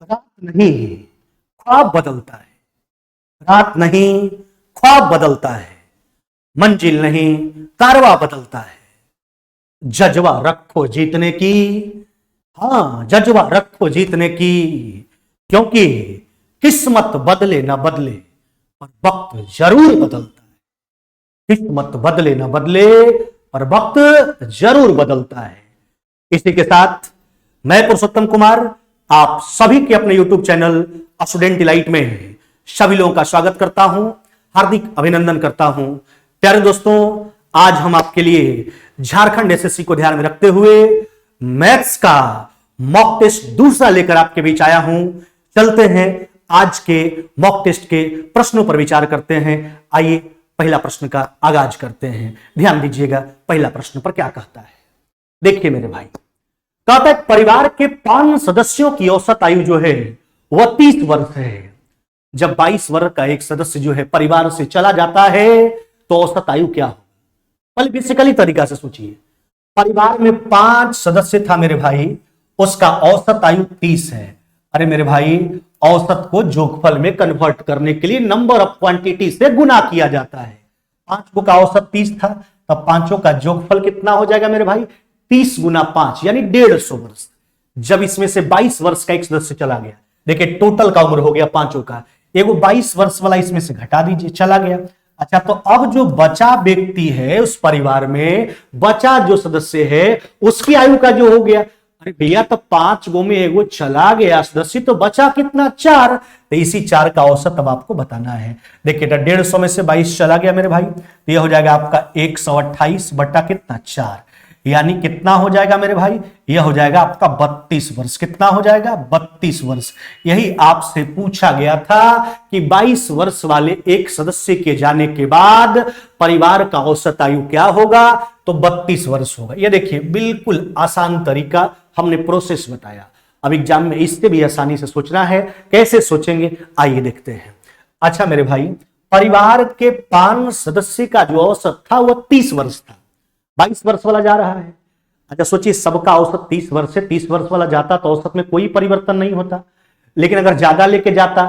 रात नहीं ख्वाब बदलता है, रात नहीं ख्वाब बदलता है, मंजिल नहीं कारवा बदलता है। जज्बा रखो जीतने की, हां जज्बा रखो जीतने की, क्योंकि किस्मत बदले ना बदले पर वक्त जरूर बदलता है। किस्मत बदले ना बदले पर वक्त जरूर बदलता है। इसी के साथ मैं पुरुषोत्तम कुमार आप सभी के अपने YouTube चैनल स्टूडेंट डिलाइट में सभी लोगों का स्वागत करता हूं, हार्दिक अभिनंदन करता हूं। प्यारे दोस्तों, आज हम आपके लिए झारखंड एसएससी को ध्यान में रखते हुए मैथ्स का मॉक टेस्ट दूसरा लेकर आपके बीच आया हूं। चलते हैं आज के मॉक टेस्ट के प्रश्नों पर विचार करते हैं। आइए पहला प्रश्न का आगाज करते हैं। ध्यान दीजिएगा पहला प्रश्न पर क्या कहता है। देखिए मेरे भाई, कहता है परिवार के 5 सदस्यों की औसत आयु जो है वह 30 वर्ष है। जब 22 वर्ष का एक सदस्य जो है परिवार से चला जाता है तो औसत आयु क्या हो? पहले बेसिकली तरीका से सोचिए, परिवार में 5 सदस्य था मेरे भाई, उसका औसत आयु 30 है। अरे मेरे भाई, औसत को जोगफल में कन्वर्ट करने के लिए नंबर ऑफ क्वांटिटी से गुना किया जाता है। 5 का औसत 30 था, तब 5 का जोगफल कितना हो जाएगा मेरे भाई? 30 गुना 5 यानी 150 वर्ष। जब इसमें से 22 वर्ष का एक सदस्य चला गया, देखिए टोटल का उम्र हो गया 5 का, एगो 22 वर्ष वाला इसमें से घटा दीजिए, चला गया। अच्छा, तो अब जो बचा व्यक्ति है उस परिवार में, बचा जो सदस्य है उसकी आयु का जो हो गया, अरे भैया तो 5 गो में एगो चला गया सदस्य, तो बचा कितना? 4। तो इसी 4 का औसत अब आपको बताना है। देखिए 150 में से 22 चला गया मेरे भाई, तो यह हो जाएगा आपका 128 बटा कितना? 4, यानी कितना हो जाएगा मेरे भाई? यह हो जाएगा आपका 32 वर्ष। कितना हो जाएगा? 32 वर्ष। यही आपसे पूछा गया था कि 22 वर्ष वाले एक सदस्य के जाने के बाद परिवार का औसत आयु क्या होगा? तो 32 वर्ष होगा। यह देखिए बिल्कुल आसान तरीका हमने प्रोसेस बताया। अब एग्जाम में इससे भी आसानी से सोचना है, कैसे सोचेंगे आइए देखते हैं। अच्छा मेरे भाई, परिवार के 5 सदस्य का जो औसत था वह 30 वर्ष था, 22 वर्ष वाला जा रहा है। अच्छा सोचिए, सबका औसत 30 वर्ष से 30 वर्ष वाला जाता तो औसत में कोई परिवर्तन नहीं होता, लेकिन अगर ज्यादा लेके जाता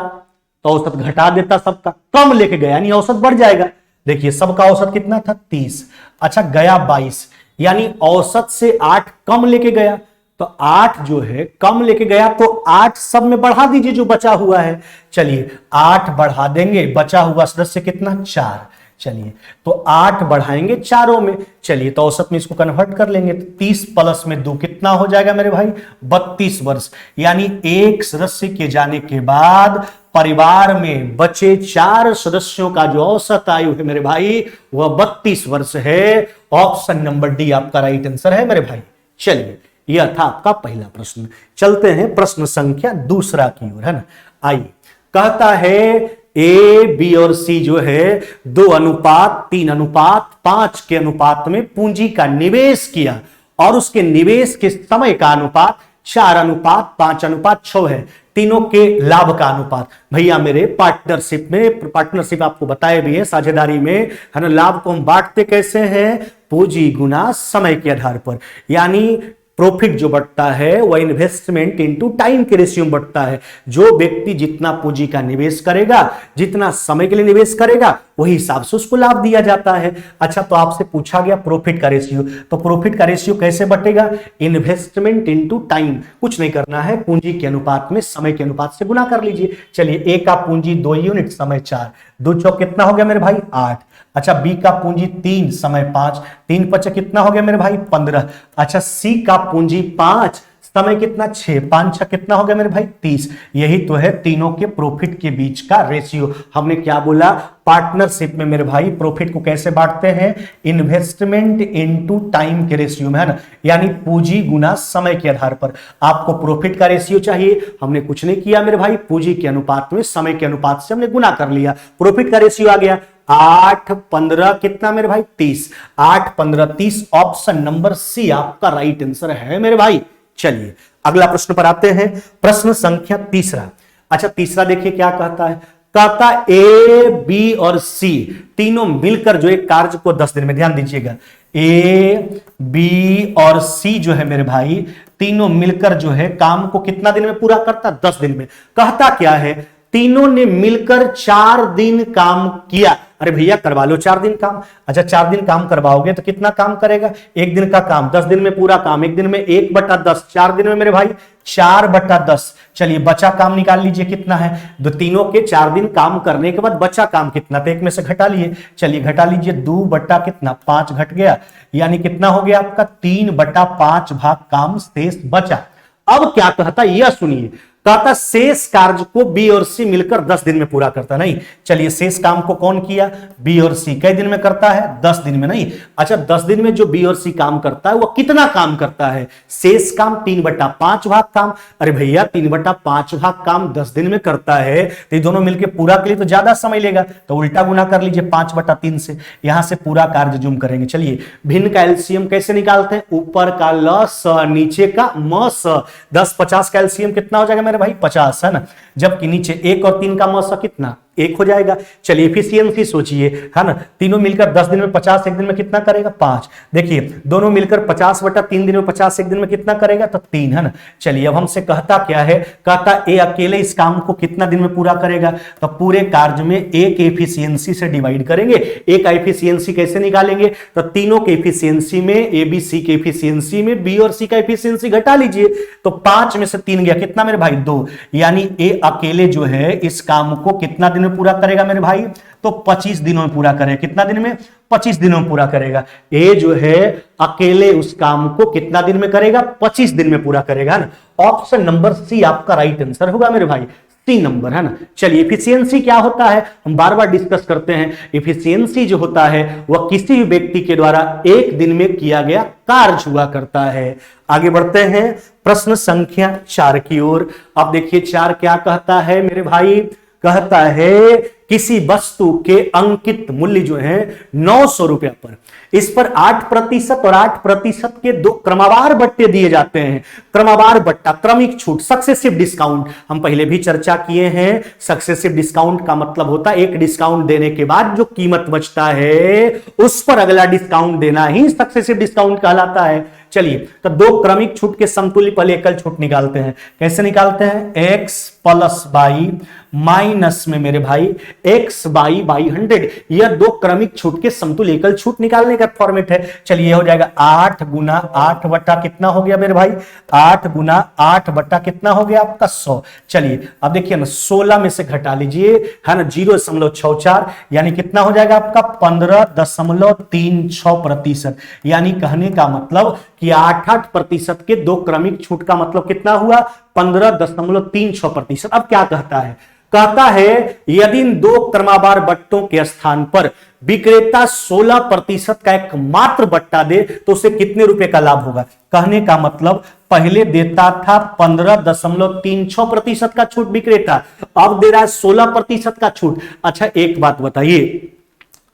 तो औसत घटा देता सबका, कम लेके गया यानी औसत बढ़ जाएगा। देखिए सबका औसत कितना था? 30। अच्छा गया 22, यानी औसत से 8 कम लेके गया, तो 8 जो है कम लेके गया, तो 8 सब में बढ़ा दीजिए जो बचा हुआ है। चलिए 8 बढ़ा देंगे, बचा हुआ सदस्य कितना? 4। चलिए तो 8 बढ़ाएंगे चारों में, चलिए तो औसत में इसको कन्वर्ट कर लेंगे, तो 30 प्लस में 2 कितना हो जाएगा मेरे भाई? 32 वर्ष। यानी एक सदस्य के जाने के बाद परिवार में बचे 4 सदस्यों का जो औसत आयु है मेरे भाई वह 32 वर्ष है। ऑप्शन नंबर डी आपका राइट आंसर है मेरे भाई। चलिए यह था आपका पहला प्रश्न। चलते हैं प्रश्न संख्या दूसरा की ओर, है ना। आइए, कहता है ए बी और सी जो है 2:3:5 के अनुपात में पूंजी का निवेश किया और उसके निवेश के समय का अनुपात 4:5:6 है। तीनों के लाभ का अनुपात। भैया मेरे पार्टनरशिप आपको बताए भी है, साझेदारी में, है ना। लाभ को हम बांटते कैसे हैं? पूंजी गुना समय के आधार पर, यानी प्रॉफिट जो बढ़ता है वह इन्वेस्टमेंट इनटू टाइम के रेशियो में बढ़ता है। जो व्यक्ति जितना पूंजी का निवेश करेगा, जितना समय के लिए निवेश करेगा, वही हिसाब से उसको लाभ दिया जाता है। अच्छा तो आपसे पूछा गया प्रॉफिट का रेशियो, तो प्रॉफिट का रेशियो कैसे बढ़ेगा? इन्वेस्टमेंट इनटू टाइम, कुछ नहीं करना है, पूंजी के अनुपात में समय के अनुपात से गुना कर लीजिए। चलिए ए का पूंजी 2 यूनिट, समय 4, 2 चौक कितना हो गया मेरे भाई? 8। अच्छा बी का पूंजी 3, समय 5, 3 5 कितना हो गया मेरे भाई? 15। अच्छा सी का पूंजी 5, समय कितना? 6, 5 6 कितना हो गया मेरे भाई? 30। यही तो है तीनों के प्रॉफिट के बीच का रेशियो। हमने क्या बोला? पार्टनरशिप में मेरे भाई प्रॉफिट को कैसे बांटते हैं? इन्वेस्टमेंट इनटू टाइम के रेशियो में, है ना, यानी पूंजी गुना समय के आधार पर। आपको प्रॉफिट का रेशियो चाहिए, हमने कुछ नहीं किया मेरे भाई, पूंजी के अनुपात में समय के अनुपात से हमने गुना कर लिया, प्रॉफिट का रेशियो आ गया। 8 15 कितना मेरे भाई? 30। 8 15 30, ऑप्शन नंबर सी आपका राइट आंसर है मेरे भाई। चलिए अगला प्रश्न पर आते हैं, प्रश्न संख्या तीसरा। अच्छा तीसरा देखिए क्या कहता है। कहता ए बी और सी तीनों मिलकर जो एक कार्य को 10 दिन में, ध्यान दीजिएगा, ए बी और सी जो है मेरे भाई तीनों मिलकर जो है काम को कितना दिन में पूरा करता? 10 दिन में। कहता क्या है? तीनों ने मिलकर 4 दिन काम किया। अरे भैया करवा लो 4 दिन काम। अच्छा 4 दिन काम करवाओगे तो कितना काम करेगा? एक दिन का काम 10 दिन में पूरा काम, एक दिन में 1/10, 4 दिन में मेरे भाई 4/10। चलिए बचा काम निकाल लीजिए कितना है। दो तीनों के 4 दिन काम करने के बाद बचा काम कितना? तो एक में से घटा लिए, चलिए घटा लीजिए, 2 बटा कितना 5 घट गया, यानी कितना हो गया आपका 3/5 भाग काम शेष बचा। अब क्या कहता यह सुनिए, कहता शेष कार्य को बी और सी मिलकर 10 दिन में पूरा करता। नहीं, चलिए शेष काम को कौन किया? बी और सी। कई दिन में करता है? 10 दिन में। नहीं, अच्छा 10 दिन में जो बी और सी काम करता है वो कितना काम करता है? शेष काम 3/5 भाग काम। अरे भैया 3/5 भाग काम 10 दिन में करता है तो ये दोनों मिलकर पूरा के लिए तो ज्यादा समय लेगा, तो उल्टा गुना कर लीजिए 5/3 से, यहां से पूरा कार्य जुम करेंगे। चलिए भिन्न का एलसीएम कैसे निकालते हैं? ऊपर का ल स नीचे का म स। 10-50 का एलसीएम कितना हो जाएगा मेरे भाई? 50 है ना, जबकि नीचे 1 और 3 का म स कितना? 1 हो जाएगा। चलिए एफिशिएंसी सोचिए, है ना, तीनों मिलकर 10 दिन में 50, एक दिन में कितना करेगा? 5। देखिए दोनों मिलकर 50/3 दिन में 50, एक दिन में कितना करेगा? तो 3, है ना। चलिए अब हमसे कहता क्या है? कहता ए अकेले इस काम को कितना दिन में पूरा करेगा? तो पूरे कार्य में एक एफिशिएंसी से डिवाइड करेंगे। एक एफिशिएंसी कैसे निकालेंगे? तो तीनों के एफिशिएंसी में, ए बी सी के एफिशिएंसी में बी और सी का एफिशिएंसी घटा लीजिए, तो 5 में से 3 गया, कितना मेरे भाई? 2। यानी ए अकेले जो है इस काम को कितना दिन में पूरा करेगा मेरे भाई? तो 25 दिनों में पूरा करेगा। कितना दिन में? 25 दिनों में पूरा करेगा। ए जो है अकेले उस काम को कितना दिन में करेगा? 25 दिन में पूरा करेगा ना। ऑप्शन नंबर सी आपका राइट आंसर होगा मेरे भाई, सी नंबर, है ना। चलिए एफिशिएंसी क्या होता है हम बार बार डिस्कस करते हैं। एफिशिएंसी जो होता है वह किसी भी व्यक्ति के द्वारा एक दिन में किया गया कार्य हुआ करता है। आगे बढ़ते हैं प्रश्न संख्या 4 की ओर। अब देखिए 4 क्या कहता है मेरे भाई? कहता है किसी वस्तु के अंकित मूल्य जो है 900 रुपया पर, इस पर 8% और 8% के 2 क्रमवार बट्टे दिए जाते हैं। क्रमवार बट्टा, क्रमिक छूट, सक्सेसिव डिस्काउंट हम पहले भी चर्चा किए हैं। सक्सेसिव डिस्काउंट का मतलब होता है एक डिस्काउंट देने के बाद जो कीमत बचता है उस पर अगला डिस्काउंट देना ही सक्सेसिव डिस्काउंट कहलाता है। चलिए तो 2 क्रमिक छूट के समतुल्य पहले एकल छूट निकालते हैं। कैसे निकालते हैं? x + y माइनस में मेरे भाई x/y 100, यह 2 क्रमिक छूट के समतुल्य एकल छूट निकालने का फॉर्मेट है। चलिए हो जाएगा 8 × 8 बटा कितना हो गया मेरे भाई? 8 × 8 बटा कितना हो गया आपका? 100। चलिए अब देखिए ना 16 में से घटा लीजिए, है ना, 0.64, यानी कितना हो जाएगा आपका? 15.36%। यानी कहने का मतलब कि 8-8% के 2 क्रमिक छूट का मतलब कितना हुआ? 15.36%। अब क्या कहता है? कहता है यदि इन 2 क्रमवार बट्टों के स्थान पर विक्रेता 16% का एक मात्र बट्टा दे तो उसे कितने रुपए का लाभ होगा? कहने का मतलब पहले देता था 15.36% का छूट विक्रेता, अब दे रहा है 16% का छूट। अच्छा एक बात बताइए,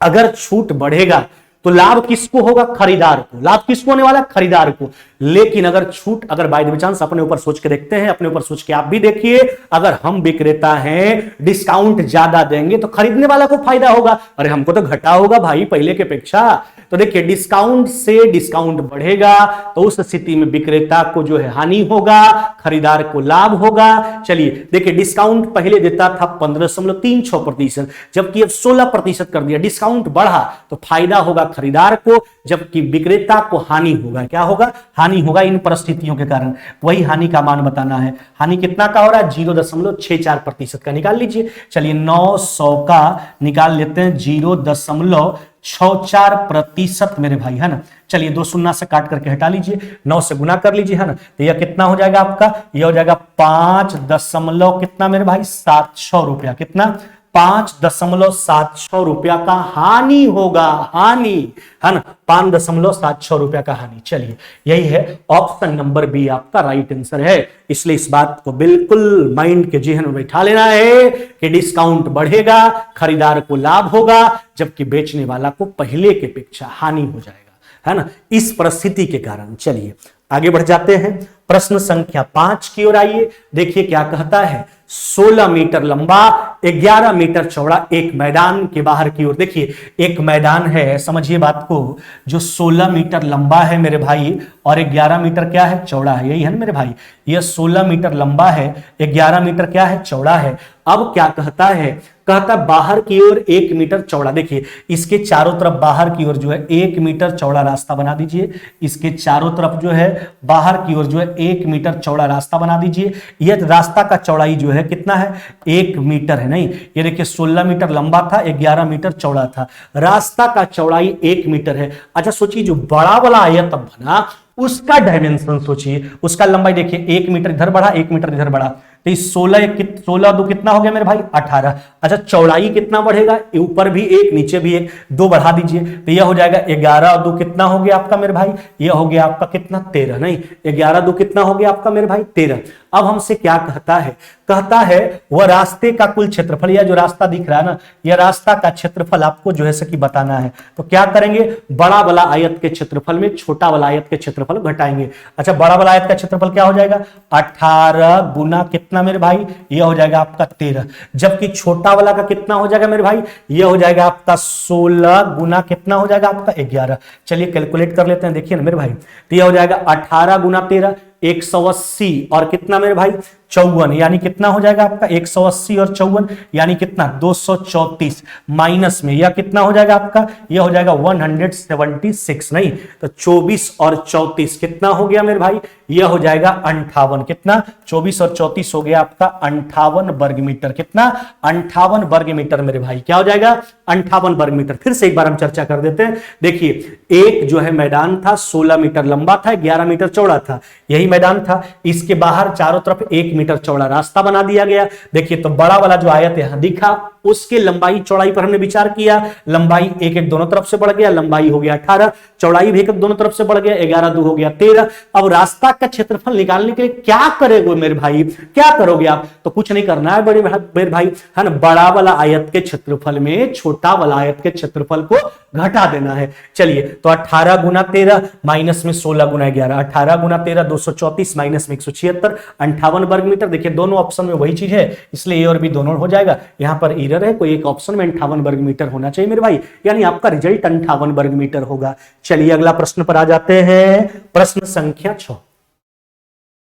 अगर छूट बढ़ेगा तो लाभ किसको होगा? खरीदार को। लाभ किसको होने वाला? खरीदार को। लेकिन अगर छूट, अगर बाय द चांस अपने ऊपर सोच के देखते हैं, अपने ऊपर सोच के आप भी देखिए, अगर हम विक्रेता हैं डिस्काउंट ज्यादा देंगे तो खरीदने वाला को फायदा होगा। अरे हमको तो घटा होगा भाई पहले के अपेक्षा। तो देखिए डिस्काउंट से डिस्काउंट बढ़ेगा तो उस स्थिति में विक्रेता को जो है हानि होगा, खरीदार को लाभ होगा। चलिए देखिए डिस्काउंट पहले देता था 15.36%, जबकि अब 16% कर दिया, डिस्काउंट बढ़ा तो फायदा होगा खरीदार को, जबकि विक्रेता को हानि होगा। क्या होगा? हानि होगा इन परिस्थितियों के कारण। वही हानि का मान बताना है। हानि कितना का हो रहा है? 0.64% का। निकाल लीजिए। चलिए 900 का निकाल लेते हैं 0.64% मेरे भाई, है ना। चलिए 2 शून्य से काट करके हटा लीजिए, 9 से गुना कर लीजिए, है ना। तो यह कितना हो जाएगा आपका? यह हो जाएगा 5 दशमलव कितना मेरे भाई? 700 रुपया। कितना? 5.76 रुपया का हानि होगा, हानि, है ना, 5.76 रुपया का हानि। चलिए यही है ऑप्शन नंबर बी आपका राइट आंसर है। इसलिए इस बात को बिल्कुल माइंड के जेहन में बैठा लेना है कि डिस्काउंट बढ़ेगा, खरीदार को लाभ होगा, जबकि बेचने वाला को पहले के अपेक्षा हानि हो जाएगा, है ना, इस परिस्थिति के कारण। चलिए आगे बढ़ जाते हैं प्रश्न संख्या 5 की ओर आइए। देखिए क्या कहता है? 16 मीटर लंबा 11 मीटर चौड़ा एक मैदान के बाहर की ओर। देखिए एक मैदान है, समझिए बात को, जो 16 मीटर लंबा है मेरे भाई और 11 मीटर क्या है, चौड़ा है। यही है ना मेरे भाई, यह 16 मीटर लंबा है, 11 मीटर क्या है, चौड़ा है। अब क्या कहता है, कहता बाहर की ओर 1 मीटर चौड़ा। देखिए इसके चारों तरफ बाहर की ओर जो है 1 मीटर चौड़ा रास्ता बना दीजिए। इसके चारों तरफ जो है बाहर की ओर जो है 1 मीटर चौड़ा रास्ता बना दीजिए। यह रास्ता का चौड़ाई जो है कितना है, 1 मीटर है। नहीं, ये देखिए 16 मीटर लंबा था, 11 मीटर चौड़ा था, रास्ता का चौड़ाई 1 मीटर है। अच्छा सोचिए जो बड़ा वाला आयत बना उसका डायमेंशन सोचिए, उसका लंबाई देखिए 1 मीटर इधर बढ़ा, 1 मीटर इधर बढ़ा, तो इस 16 दो कितना हो गया मेरे भाई, 18। अच्छा चौड़ाई कितना बढ़ेगा, ऊपर भी 1 नीचे भी 1, 2 बढ़ा दीजिए तो यह हो जाएगा 11 और 2 कितना हो गया आपका मेरे भाई, यह हो गया आपका कितना, 13। नहीं 11 2 कितना हो गया आपका मेरे भाई, 13। अब हमसे क्या कहता है, कहता है वह रास्ते का कुल क्षेत्रफल, यह जो रास्ता दिख रहा है ना, यह रास्ता का क्षेत्रफल आपको जो है कि बताना है। तो क्या करेंगे, बड़ा वाला आयत के क्षेत्रफल में छोटा वाला आयत के क्षेत्रफल घटाएंगे। अच्छा बड़ा वाला आयत का क्षेत्रफल क्या हो जाएगा, 18 गुना कितना मेरे भाई, यह हो जाएगा आपका 13। जबकि छोटा वाला का कितना हो जाएगा मेरे भाई, यह हो जाएगा आपका 16 गुना कितना हो जाएगा आपका 11। चलिए कैलकुलेट कर लेते हैं, देखिए ना मेरे भाई, तो यह हो जाएगा 18 गुना 13 180 और कितना मेरे भाई 54, यानी कितना हो जाएगा आपका 180 और 54 यानी कितना 234, माइनस में यह कितना हो जाएगा आपका, यह हो जाएगा 176। नहीं तो 24 और 34 कितना हो गया मेरे भाई, यह हो जाएगा 58। कितना 24 और 34 हो गया आपका 58 वर्ग मीटर। कितना 58 वर्ग मीटर मेरे भाई, क्या हो जाएगा 58 वर्ग मीटर। फिर से एक बार हम चर्चा कर देते हैं। देखिए एक जो है मैदान था 16 मीटर लंबा था, 11 मीटर चौड़ा था, यही मैदान था। इसके बाहर चारों तरफ 1 मीटर चौड़ा रास्ता बना दिया गया। देखिए तो बड़ा वाला जो आयत यहां दिखा उसके लंबाई चौड़ाई पर हमने विचार किया, लंबाई 1 दोनों तरफ से बढ़ गया, लंबाई हो गया 18, चौड़ाई भी 1 दोनों तरफ से बढ़ गया, 11 2 हो गया 13। अब रास्ता का क्षेत्रफल निकालने के लिए क्या करेंगे मेरे भाई, क्या करोगे आप, तो कुछ नहीं करना है बड़े मेरे भाई, है ना, बड़ा वाला आयत के क्षेत्रफल में छोटा वाला आयत के क्षेत्रफल को घटा देना है। चलिए तो 18 गुना 13 माइनस में 16 गुना 11, 18 गुना 13 234 माइनस में 176, 58 वर्ग मीटर। देखिए दोनों ऑप्शन में वही चीज है, इसलिए ए और बी दोनों हो जाएगा। यहां पर एरर है, कोई एक ऑप्शन में 58 वर्ग मीटर होना चाहिए मेरे भाई, यानी आपका रिजल्ट 58 वर्ग मीटर होगा। चलिए अगला प्रश्न पर आ जाते हैं, प्रश्न संख्या 6।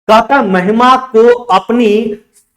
कहता महिमा को अपनी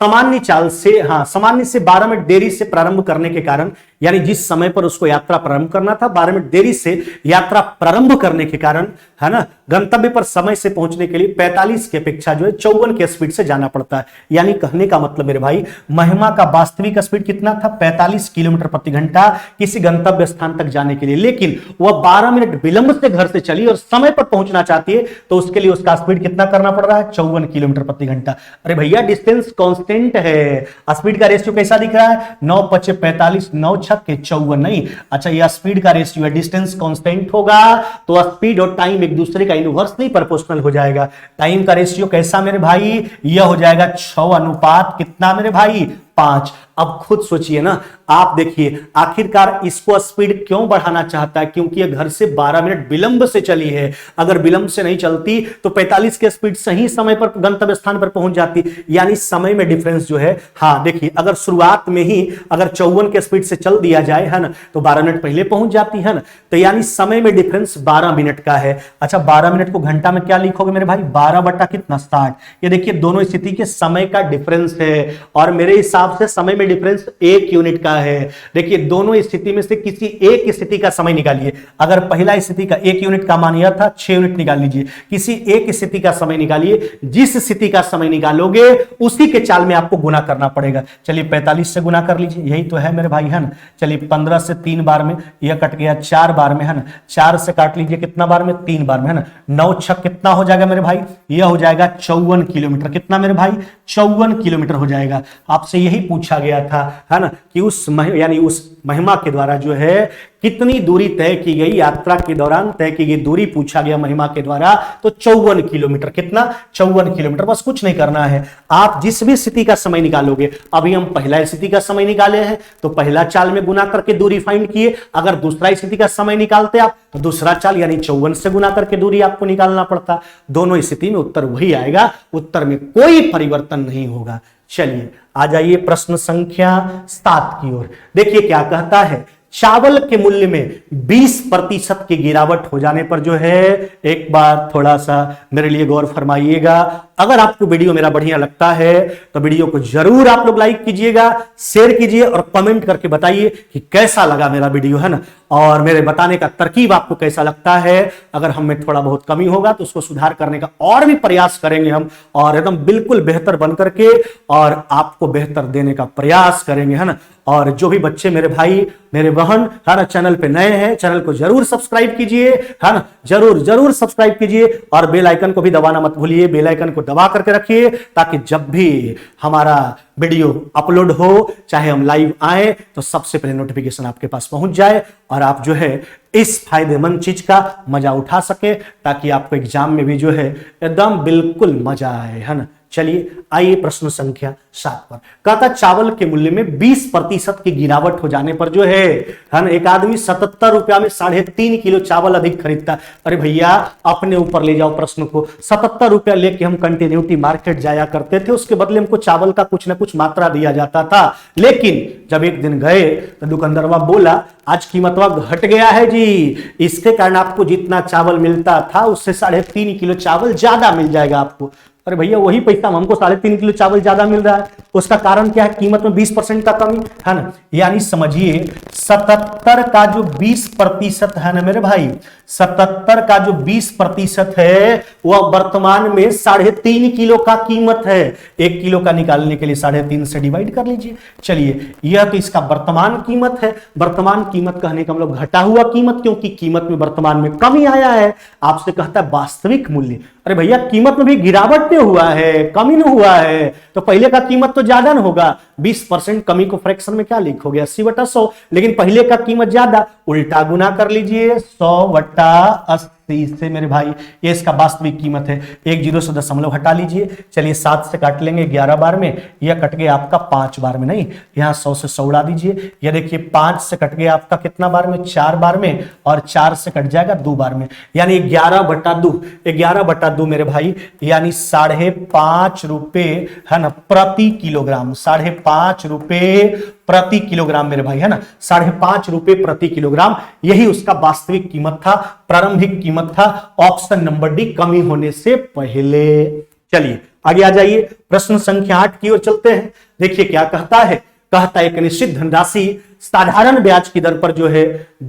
सामान्य चाल से, सामान्य से 12 मिनट देरी से प्रारंभ करने के कारण, यानी जिस समय पर उसको यात्रा प्रारंभ करना था 12 मिनट देरी से यात्रा प्रारंभ करने के कारण, है ना, गंतव्य पर समय से पहुंचने के लिए 45 की अपेक्षा जो है 54 के स्पीड से जाना पड़ता है। यानी कहने का मतलब मेरे भाई, महिमा का वास्तविक स्पीड कितना था, 45 किलोमीटर प्रति घंटा किसी गंतव्य स्थान तक जाने के लिए, लेकिन वह 12 मिनट विलंब से घर से चली और समय पर पहुंचना चाहती है, तो उसके लिए उसका स्पीड कितना करना पड़ रहा है, 54 किलोमीटर प्रति घंटा। अरे भैया डिस्टेंस कांस्टेंट है, स्पीड का रेशियो कैसा दिख रहा है, 9 5 45 9 6 54। नहीं, अच्छा यह स्पीड का रेशियो है, डिस्टेंस कांस्टेंट होगा तो स्पीड और टाइम एक दूसरे का इनवर्सली प्रोपोर्शनल हो जाएगा। टाइम का रेशियो कैसा मेरे भाई, यह हो जाएगा 6 अनुपात कितना मेरे भाई, 5। अब खुद सोचिए ना आप, देखिए आखिरकार इसको स्पीड क्यों बढ़ाना चाहता है, क्योंकि ये घर से 12 मिनट विलंब से चली है। अगर विलंब से नहीं चलती तो 45 के स्पीड सही समय पर गंतव्य स्थान पर पहुंच जाती, यानी समय में डिफरेंस जो है, देखिए अगर शुरुआत में ही अगर 54 के स्पीड से चल दिया जाए, है ना, तो 12 मिनट पहले पहुंच जाती है ना, तो यानी समय में डिफरेंस 12 मिनट का है। अच्छा 12 मिनट को घंटा में क्या लिखोगे मेरे भाई, 12 बटा कितना 60। ये देखिए दोनों स्थिति के समय का डिफरेंस है, और मेरे हिसाब से समय में डिफरेंस 1 यूनिट का है। देखिए दोनों स्थिति में से किसी एक स्थिति का समय निकालिए। अगर पहला स्थिति का 1 यूनिट का मान यह था, 6 यूनिट निकाल लीजिए। किसी एक स्थिति का समय निकालिए, जिस स्थिति का समय निकालोगे उसी के चाल में आपको गुना करना पड़ेगा। चलिए 45 से गुना कर लीजिए, यही तो है मेरे भाई, है ना। चलिए 15 से 3 बार में यह कट गया, 4 बार में, है ना, 4 से काट लीजिए कितना बार में, 3 बार में, है ना। 9 6 कितना हो जाएगा मेरे भाई, यह हो जाएगा 54 किलोमीटर। कितना मेरे भाई, 54 किलोमीटर हो जाएगा। आपसे यही पूछा गया था, है ना, कि उस यानी उस महिमा के द्वारा जो है कितनी दूरी तय की गई, यात्रा के दौरान तय की गई दूरी पूछा गया महिमा के द्वारा, तो 54 किलोमीटर। कितना, 54 किलोमीटर। बस कुछ नहीं करना है, आप जिस भी स्थिति का समय निकालोगे, अभी हम पहला स्थिति का समय निकाले हैं तो पहला चाल में गुना करके दूरी फाइंड किए। अगर दूसरा स्थिति का समय निकालते आप तो दूसरा चाल यानी 54 से गुना करके दूरी आपको निकालना पड़ता। दोनों स्थिति में उत्तर वही आएगा, उत्तर में कोई परिवर्तन नहीं होगा। चलिए आ जाइए प्रश्न संख्या 7 की ओर। देखिए क्या कहता है, चावल के मूल्य में 20% की गिरावट हो जाने पर जो है, एक बार थोड़ा सा मेरे लिए गौर फरमाइएगा। अगर आपको वीडियो मेरा बढ़िया लगता है तो वीडियो को जरूर आप लोग लाइक कीजिएगा, शेयर कीजिए और कमेंट करके बताइए कि कैसा लगा मेरा वीडियो, है ना। और मेरे बताने का तरकीब आपको कैसा लगता है। अगर हम में थोड़ा बहुत कमी होगा तो उसको सुधार करने का और भी प्रयास करेंगे हम, और एकदम बिल्कुल बेहतर बन करके और आपको बेहतर देने का प्रयास करेंगे, है ना। और जो भी बच्चे मेरे भाई मेरे बहन है ना चैनल पे नए हैं, चैनल को जरूर सब्सक्राइब कीजिए, है ना, जरूर सब्सक्राइब कीजिए और बेल आइकन को भी दबाना मत भूलिए। बेल आइकन को दबा करके रखिए ताकि जब भी हमारा वीडियो अपलोड हो, चाहे हम लाइव आए, तो सबसे पहले नोटिफिकेशन आपके पास पहुंच जाए और आप जो है इस फायदेमंद चीज का मजा उठा सके, ताकि आपको एग्जाम में भी जो है एकदम बिल्कुल मजा आए, है ना। चलिए आइए प्रश्न संख्या 7 पर। कहता चावल के मूल्य में 20% की गिरावट हो जाने पर जो है ना, एक आदमी 77 रुपया में 3.5 किलो चावल अधिक खरीदता। अरे भैया अपने ऊपर ले जाओ प्रश्न को। 77 रुपया लेके हम कंटिन्यूटी मार्केट जाया करते थे, उसके बदले हमको चावल का कुछ ना कुछ मात्रा दिया जाता था। लेकिन जब एक दिन गए तो दुकानदारवा बोला आज कीमतवा घट गया है जी, इसके कारण आपको जितना चावल मिलता था उससे 3.5 किलो चावल ज्यादा मिल जाएगा आपको। अरे भैया वही पैसा हमको 3.5 किलो चावल ज्यादा मिल रहा है, उसका कारण क्या है? कीमत में 20% का कमी, है ना। यानी समझिए 77 का जो 20% है ना मेरे भाई, 77 का जो 20% है वह वर्तमान में 3.5 किलो का कीमत है। 1 किलो का निकालने के लिए 3.5 से डिवाइड कर लीजिए। चलिए यह तो इसका वर्तमान कीमत है। वर्तमान कीमत कहने का मतलब घटा हुआ कीमत, क्योंकि कीमत में वर्तमान में कमी आया है। आपसे कहता है वास्तविक मूल्य। अरे भैया कीमत में भी गिरावट नहीं हुआ है, कमी नहीं हुआ है, तो पहले का कीमत तो ज्यादा ना होगा। 20% कमी को फ्रैक्शन में क्या लिखोगे? 80/100। लेकिन पहले का कीमत ज्यादा, उल्टा गुना कर लीजिए 100/80 से मेरे भाई, ये इसका वास्तविक कीमत है। एक 0 से दशमलव हटा लीजिए। चलिए 7 से काट लेंगे 11 बार में, यह कट गया आपका 5 बार में, नहीं यहां 100 से 100 उड़ा दीजिए। यह देखिए 5 से कट गया आपका कितना बार में? 4 बार में, और 4 से कट जाएगा 2 बार में, यानी 11/2। 11/2 मेरे भाई, यानी 5.5 रुपए है ना प्रति किलोग्राम। 5.5 रुपए प्रति किलोग्राम मेरे भाई, है ना। 5.5 रुपए प्रति किलोग्राम, यही उसका वास्तविक कीमत था, प्रारंभिक कीमत था। ऑप्शन नंबर डी, कमी होने से पहले। चलिए आगे आ जाइए, प्रश्न संख्या 8 की ओर चलते हैं। देखिए क्या कहता है। कहता है एक निश्चित धनराशि साधारण ब्याज की दर पर जो है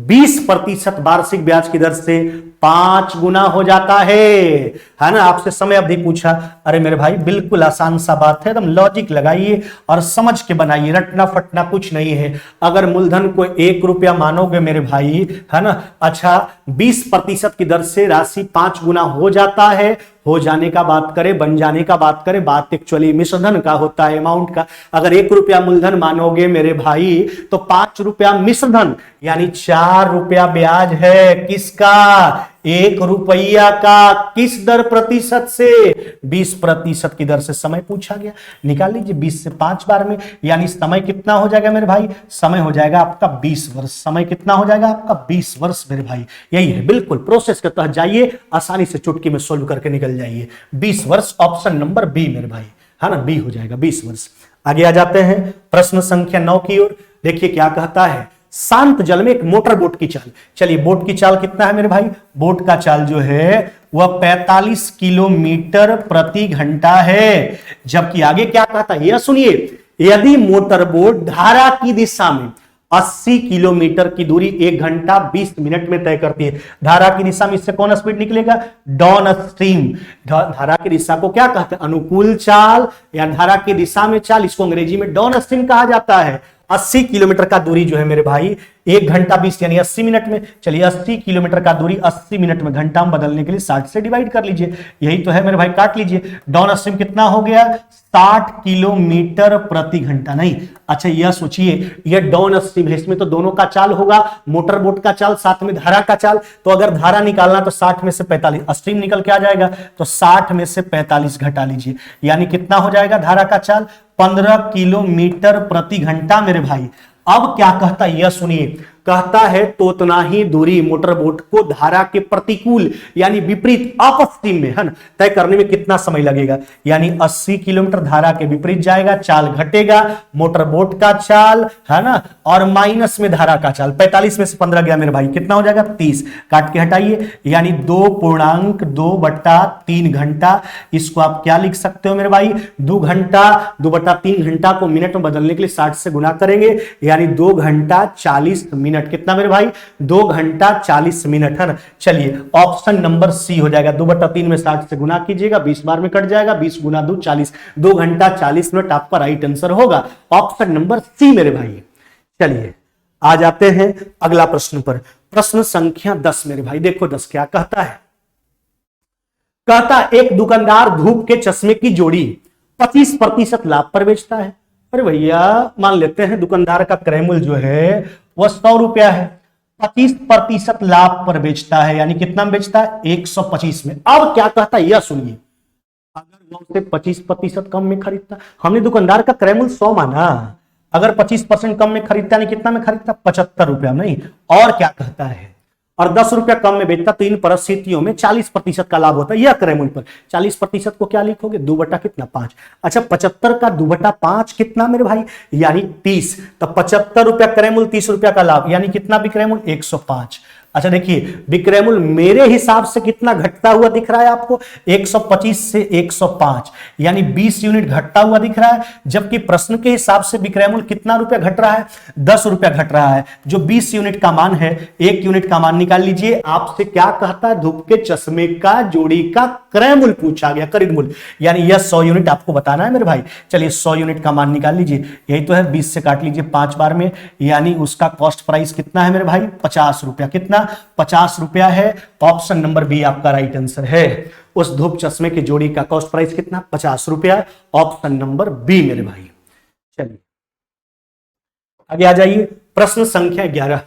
20% वार्षिक ब्याज की दर से 5 गुना हो जाता है ना। आपसे समय अवधि पूछा। अरे मेरे भाई बिल्कुल आसान सा बात है, एकदम लॉजिक लगाइए और समझ के बनाइए, रटना फटना कुछ नहीं है। अगर मूलधन को 1 रुपया मानोगे मेरे भाई, है ना, अच्छा 20% की दर से राशि 5 गुना हो जाता है। हो जाने का बात करें, बन जाने का बात करें, बात एक्चुअली मिश्रधन का होता है, अमाउंट का। अगर 1 रुपया मूलधन मानोगे मेरे भाई तो 5 रुपया मिश्रधन, यानी 4 रुपया ब्याज है। किसका? 1 रुपया का। किस दर प्रतिशत से? 20% की दर से समय पूछा गया। निकाल लीजिए 20 से 5 बार में, यानी समय कितना हो जाएगा मेरे भाई? समय हो जाएगा आपका 20 वर्ष। समय कितना हो जाएगा आपका? 20 वर्ष मेरे भाई। यही है, बिल्कुल प्रोसेस के तहत जाइए, आसानी से चुटकी में सोल्व करके निकल जाइए। 20 वर्ष, ऑप्शन नंबर बी मेरे भाई, है ना, बी हो जाएगा 20 वर्ष। आगे आ जाते हैं प्रश्न संख्या 9 की ओर। देखिए क्या कहता है। शांत जल में एक मोटर बोट की चाल। चलिए बोट की चाल कितना है मेरे भाई? बोट का चाल जो है वह 45 किलोमीटर प्रति घंटा है। जबकि आगे क्या कहता है, यह सुनिए, यदि मोटर बोट धारा की दिशा में 80 किलोमीटर की दूरी 1 घंटा 20 मिनट में तय करती है। धारा की दिशा में इससे कौन स्पीड निकलेगा? Down stream. धारा की दिशा को क्या कहते हैं? अनुकूल चाल या धारा की दिशा में चाल, इसको अंग्रेजी में डाउन स्ट्रीम कहा जाता है। 80 किलोमीटर का दूरी जो है मेरे भाई 1 घंटा 20 यानी 80 मिनट में। चलिए 80 किलोमीटर का दूरी 80 मिनट में घंटा में बदलने के लिए 60 से डिवाइड कर लीजिए। यही तो है मेरे भाई, काट लीजिए। डाउन स्ट्रीम कितना हो गया? 60 किलोमीटर प्रति घंटा। नहीं, अच्छा यह सोचिए, यह डाउन स्ट्रीम है, इसमें तो दोनों का चाल होगा, मोटर बोट का चाल साथ में धारा का चाल। तो अगर धारा निकालना तो 60 में से 45, स्ट्रीम निकल के आ जाएगा, तो 60 में से 45 घटा लीजिए, यानी कितना हो जाएगा धारा का चाल? 15 किलोमीटर प्रति घंटा मेरे भाई। अब क्या कहता है यह सुनिए, कहता है तो उतना ही दूरी मोटरबोट को धारा के प्रतिकूल यानी विपरीत अपस्ट्रीम में, है ना, तय करने में कितना समय लगेगा। यानी 80 किलोमीटर धारा के विपरीत जाएगा, चाल घटेगा, मोटरबोट का चाल, है ना, और माइनस में धारा का चाल। 45 में से 15 गया मेरे भाई, कितना हो जाएगा 30, काट के हटाइए, यानी 2.2/3 घंटा। इसको आप क्या लिख सकते हो मेरे भाई, 2 घंटा, 2/3 घंटा को मिनट में बदलने के लिए 60 से गुना करेंगे, यानी 2 घंटा 40 मिनट। कितना मेरे भाई, 2 घंटा 40 मिनट, है ना। चलिए ऑप्शन नंबर सी हो जाएगा, 2/3 में 60 से गुना कीजिएगा, 20 बार में कट जाएगा, 20 गुना 2 40, 2 घंटा 40 मिनट आपका राइट आंसर होगा, ऑप्शन नंबर सी मेरे भाई। चलिए आ जाते हैं अगला प्रश्न पर, प्रश्न संख्या 10 मेरे भाई। देखो 10 क्या कहता है, कहता एक दुकानदार धूप के चश्मे की जोड़ी 25% लाभ पर बेचता है। अरे भैया मान लेते हैं दुकानदार का क्रय मूल्य जो है वह 100 रुपया है, 25% लाभ पर बेचता है, यानी कितना में बेचता है 125 में। अब क्या कहता है यह सुनिए, अगर वो से 25% कम में खरीदता, हमने दुकानदार का क्रय मूल्य 100 माना, अगर 25% कम में खरीदता यानी कितना में खरीदता 75 रुपया, नहीं। और क्या कहता है, और 10 रुपया कम में बेचता तो इन परिस्थितियों में 40% का लाभ होता है। यह क्रय मूल्य पर 40% को क्या लिखोगे, 2 बटा कितना 5। अच्छा 75 का 2 बटा 5 कितना मेरे भाई, यानी 30। तो 75 रुपया क्रय मूल्य, 30 रुपया का लाभ, यानी कितना विक्रय मूल्य 105। अच्छा देखिए विक्रय मूल्य मेरे हिसाब से कितना घटता हुआ दिख रहा है आपको, 125 से 105, यानी 20 यूनिट घटता हुआ दिख रहा है, जबकि प्रश्न के हिसाब से विक्रय मूल्य कितना रुपया घट रहा है, 10 रुपया घट रहा है। जो 20 यूनिट का मान है, 1 यूनिट का मान निकाल लीजिए। आपसे क्या कहता है, धूप के चश्मे का जोड़ी का क्रय मूल्य पूछा गया, खरीद मूल्य, यानी यह 100 यूनिट आपको बताना है मेरे भाई। चलिए 100 यूनिट का मान निकाल लीजिए, यही तो है, 20 से काट लीजिए 5 बार में, यानी उसका कॉस्ट प्राइस कितना है मेरे भाई 50 रुपया। कितना 50 रुपया है, ऑप्शन नंबर बी आपका राइट आंसर है। उस धूप चश्मे की जोड़ी का कॉस्ट प्राइस कितना 50 रुपया, ऑप्शन नंबर बी मेरे भाई। चलिए आगे आ जाइए, प्रश्न संख्या 11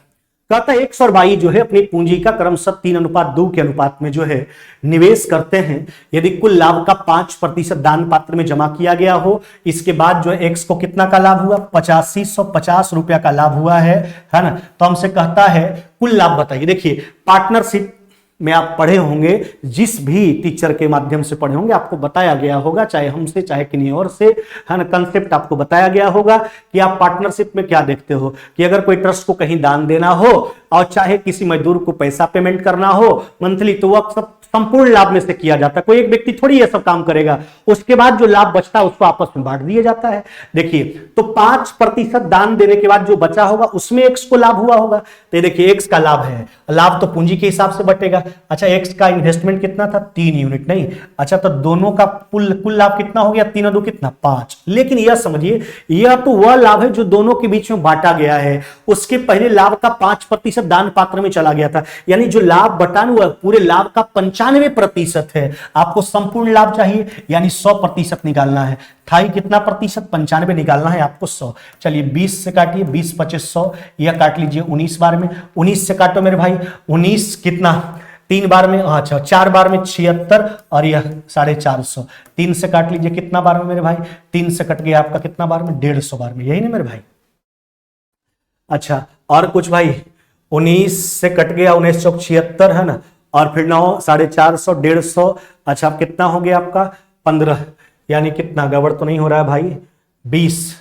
कहता है एक सौरबाई जो है अपनी पूंजी का क्रमशः 3:2 के अनुपात में जो है निवेश करते हैं। यदि कुल लाभ का 5% दान पात्र में जमा किया गया हो, इसके बाद जो है एक्स को कितना का लाभ हुआ, 8550 रुपया का लाभ हुआ है ना। तो हमसे कहता है कुल लाभ बताइए। देखिए पार्टनरशिप में आप पढ़े होंगे, जिस भी टीचर के माध्यम से पढ़े होंगे आपको बताया गया होगा, चाहे हमसे चाहे किन्हीं और से, है ना, कंसेप्ट आपको बताया गया होगा कि आप पार्टनरशिप में क्या देखते हो कि अगर कोई ट्रस्ट को कहीं दान देना हो और चाहे किसी मजदूर को पैसा पेमेंट करना हो मंथली, तो वह सब संपूर्ण लाभ में से किया जाता है। कोई एक व्यक्ति थोड़ी ये सब काम करेगा, उसके बाद जो लाभ बचता है उसको आपस में बांट दिया जाता है। देखिए तो 5% दान देने के बाद जो बचा होगा उसमें एक्स को लाभ हुआ होगा, तो देखिए एक्स का लाभ है, लाभ तो पूंजी के हिसाब से बटेगा। अच्छा एक्स का इन्वेस्टमेंट कितना था 3 यूनिट, नहीं। अच्छा तो दोनों का कुल लाभ कितना हो गया, 3 और 2 कितना 5। लेकिन यह समझिए यह तो वह लाभ है जो दोनों के बीच में बांटा गया है, उसके पहले लाभ का 5% दान पात्र में चला गया था, यानी जो लाभ बटान हुआ पूरे लाभ का 95% है। आपको संपूर्ण लाभ चाहिए यानी 100% निकालना है। था ही कितना प्रतिशत, 95 निकालना है आपको 100। चलिए 20 से काटिए, 20 25 100, यह काट लीजिए 19 बार में, 19 से काटो मेरे भाई, 19 कितना 3 बार में, अच्छा 4 बार में 76 और यह 450। 3 से काट लीजिए कितना बार में मेरे भाई, 3 से कट गया आपका कितना बार में 150 बार में, यही ना मेरे भाई। अच्छा और कुछ भाई, 19 से कट गया 19 चौक 76, है ना, और फिर 9 450 150। अच्छा कितना हो गया आपका 15, यानी कितना गड़बड़ तो नहीं हो रहा है भाई 20।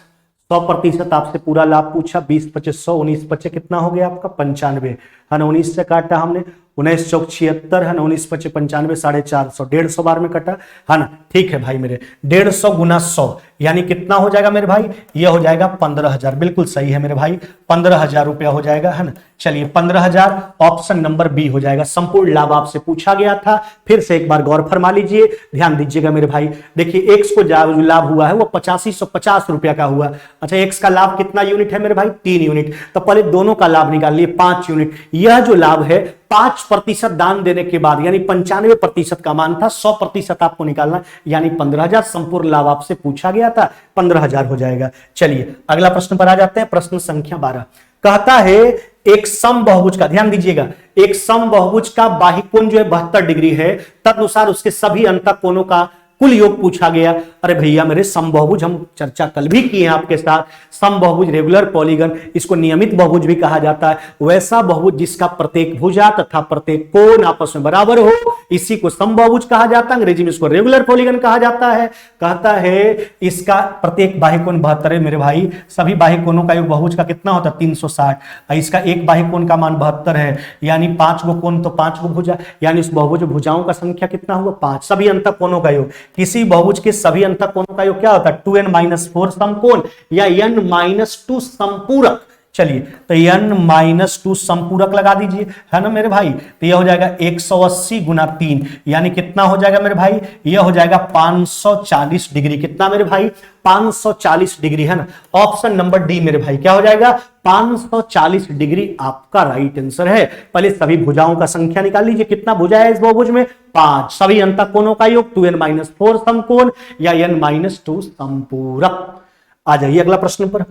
100% आपसे पूरा लाभ पूछा, 20 25 100, 19 25 कितना हो गया आपका 95, है ना। 19 से काटा हमने, 19 चौक 76, है ना, 19 25 95, 450, 150 बार में कटा, है ना। ठीक है भाई मेरे, 150 गुना 100 यानी कितना हो जाएगा मेरे भाई, यह हो जाएगा 15,000। बिल्कुल सही है मेरे भाई, 15,000 रुपया हो जाएगा, है ना। चलिए 15,000 ऑप्शन नंबर बी हो जाएगा। संपूर्ण लाभ आपसे पूछा गया था, फिर से एक बार गौर फरमा लीजिए, ध्यान दीजिएगा मेरे भाई। देखिए एक्स को जो लाभ हुआ है वो 8550 रुपया का हुआ। अच्छा एक्स का लाभ कितना यूनिट है मेरे भाई, 3 यूनिट। तो पहले दोनों का लाभ निकाल लिए 5 यूनिट। यह जो लाभ है 5% दान देने के बाद यानी 95% का मान था, 100% आपको निकालना, यानी 15,000 संपूर्ण लाभ आपसे पूछा गया था, 15,000 हो जाएगा। चलिए अगला प्रश्न पर आ जाते हैं, प्रश्न संख्या 12 कहता है एक समबाहुभुज का, ध्यान दीजिएगा, एक समबाहुभुज का बाह्य कोण जो है 72 डिग्री है, तदनुसार उसके सभी अंतः कोणों का कुल योग पूछा गया। अरे भैया मेरे समबाहुभुज हम चर्चा कल भी किए हैं आपके साथ। समबाहुभुज रेगुलर पॉलीगन, इसको नियमित बहुभुज भी कहा जाता है। वैसा बहुभुज जिसका प्रत्येक भुजा तथा प्रत्येक कोण आपस में बराबर हो, इसी को समबाहुभुज कहा जाता है। अंग्रेजी में इसको रेगुलर पॉलीगन कहा जाता है। कहता है इसका प्रत्येक बाह्य कोण 72 है मेरे भाई। सभी बाह्य कोणों का योग बहुभुज का कितना होता है 360। इसका एक बाह्य कोण का मान 72 है, यानी 5 गो कोण तो 5 गो भुजा, यानी इस बहुभुज भुजाओं का संख्या कितना हुआ 5। सभी अंतः कोणों का योग, किसी बहुभुज के सभी अंतः कोणों का योग क्या होता है 2n-4 समकोण या n-2 संपूरक। चलिए तो n-2 संपूरक लगा दीजिए, है ना मेरे भाई। तो यह हो जाएगा 180 गुना 3, यानी कितना हो जाएगा मेरे भाई, यह हो जाएगा 540 डिग्री। कितना मेरे भाई 540 डिग्री, है ना। ऑप्शन नंबर डी मेरे भाई क्या हो जाएगा 540 डिग्री आपका राइट आंसर है। पहले सभी भुजाओं का संख्या निकाल लीजिए, कितना भुजा है इस बहुभुज में 5। सभी अंतः कोणों का योग 2n-4 समकोण या n-2 संपूरक। आ जाइए अगला प्रश्न पर,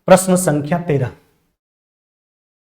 प्रश्न संख्या 13।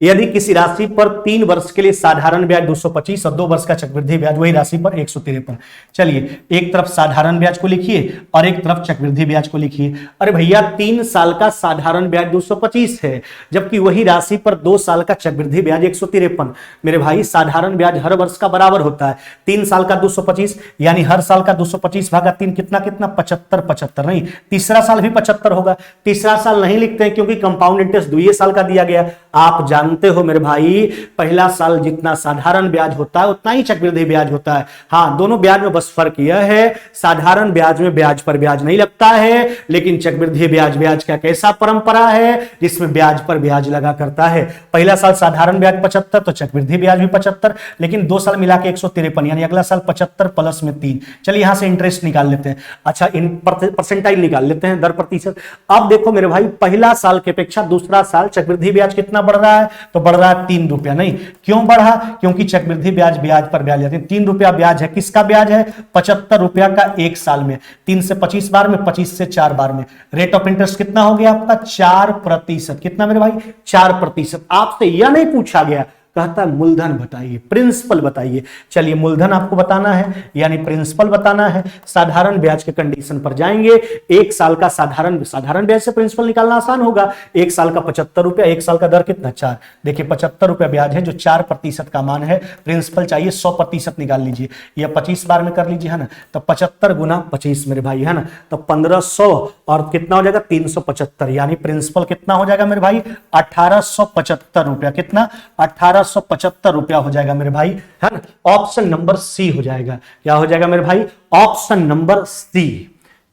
यदि किसी राशि पर 3 वर्ष के लिए साधारण ब्याज 225 और 2 वर्ष का चक्रवृद्धि ब्याज वही राशि पर 153। चलिए एक तरफ साधारण ब्याज को लिखिए और एक तरफ चक्रवृद्धि ब्याज को लिखिए। अरे भैया 3 साल का साधारण ब्याज 225 है, जबकि वही राशि पर 2 साल का चक्रवृद्धि ब्याज 153। मेरे भाई साधारण ब्याज हर वर्ष का बराबर होता है। 3 साल का 225 यानी हर साल का 225 भागा 3 कितना 75 नहीं, तीसरा साल भी 75 होगा। तीसरा साल नहीं लिखते हैं क्योंकि कंपाउंड इंटरेस्ट 2 साल का दिया गया। आप जानते हो मेरे भाई पहला साल जितना साधारण ब्याज होता है उतना ही चक्रवृद्धि ब्याज होता है। हाँ दोनों ब्याज में बस फर्क यह है साधारण ब्याज में ब्याज पर ब्याज नहीं लगता है, लेकिन चक्रवृद्धि ब्याज का कैसा परंपरा है जिसमें ब्याज पर ब्याज लगा करता है। पहला साल साधारण ब्याज 75 तो चक्रवृद्धि ब्याज भी 75, लेकिन 2 साल मिला के 153, यानी अगला साल 75 प्लस में 3। चलिए यहां से इंटरेस्ट निकाल लेते हैं। अच्छा इन परसेंटाइल निकाल लेते हैं, दर प्रतिशत। अब देखो मेरे भाई पहला साल की अपेक्षा दूसरा साल चक्रवृद्धि ब्याज कितना बढ़ रहा है, तो बढ़ रहा है 3 रुपया। नहीं क्यों बढ़ा, क्योंकि चक्रवृद्धि ब्याज पर ब्याज लेते हैं। 3 रुपया ब्याज है, किसका ब्याज है 75 रुपया का एक साल में, 3 से 25 बार में, 25 से 4 बार में। रेट ऑफ इंटरेस्ट कितना हो गया आपका 4%। कितना मेरे भाई 4%। आपसे यह नहीं पूछा गया, कहता है मूलधन बताइए, प्रिंसिपल बताइए। चलिए मूलधन आपको बताना है यानी प्रिंसिपल बताना है। साधारण ब्याज के कंडीशन पर जाएंगे। एक साल का साधारण ब्याज से प्रिंसिपल निकालना आसान होगा। एक साल का 75 रुपया, एक साल का दर कितना 4। देखिए 75 रुपया ब्याज है जो 4% का मान है। प्रिंसिपल चाहिए 100% निकाल लीजिए, या 25 बार में कर लीजिए, है ना। तो 75 गुना 25 मेरे भाई, है ना। तो 1500 और कितना हो जाएगा 375, यानी प्रिंसिपल कितना हो जाएगा मेरे भाई 1875 रुपया। कितना 1875 रुपया हो जाएगा मेरे भाई, है ना। ऑप्शन नंबर सी हो जाएगा। क्या हो जाएगा मेरे भाई ऑप्शन नंबर सी।